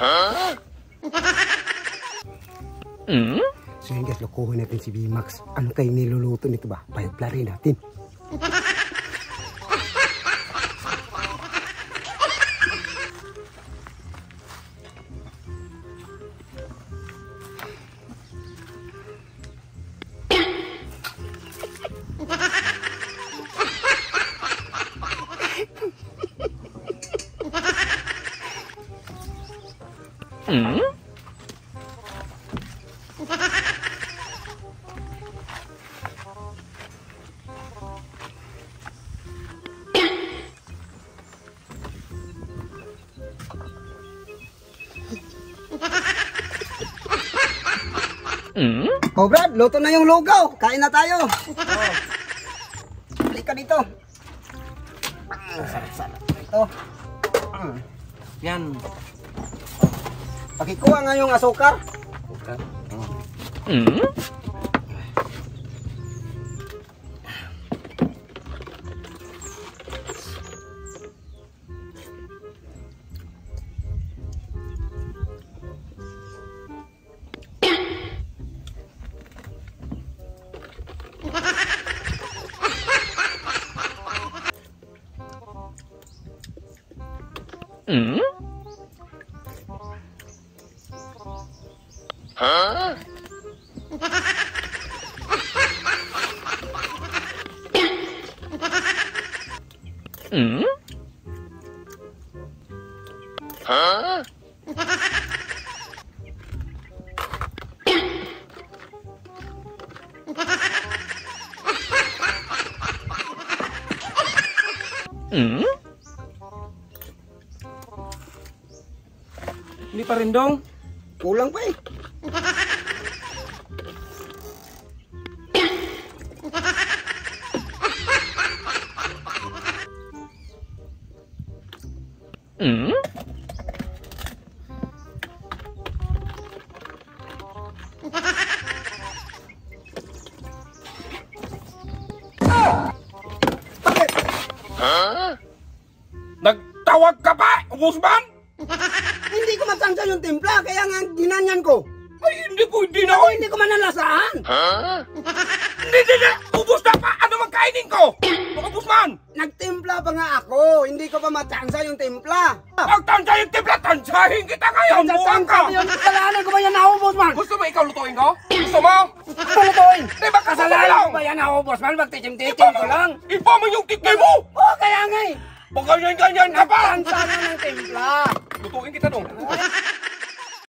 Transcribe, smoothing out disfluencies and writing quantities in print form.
Huh? So yun guys, lokohin natin si VMAX. Ano kayo niluluto nito ba? Payag-plari natin. Oh Brad, luto na yung lugaw. Kain na tayo. Oh. Balik ka dito. Sarap-sarap. Ito. Yan. Pakikuha nga yung asukar. Okay. Huh? Huh? Hindi pa rin dong. Kulang pa eh. Huh? Nagtawag ka pa, Ubusman? Hindi ko matansya yung timpla, kaya nga ginanyan ko. Ay, hindi na Ako hindi ko manalasahan. Huh? Hindi na! Ubus na pa! Ano magkainin ko? Ubusman! Nagtimpla pa nga ako, hindi ko pa matansya yung timpla. Pag tansya yung timpla, tansyahin kita ngayon! Buwang ka! Kasalanan ko ba yan ako, Bossman? Gusto mo ikaw lutuin ko? Gusto mo? Lutuin? Di ba Kasalanan ko ba yan ako, Bossman? Magtitim-titim ko lang. Ipa mo yung tikay mo! Oo, kaya nga eh. Pag ganyan-ganyan ka pa! Tansya na ng timpla. Lutuin kita dong.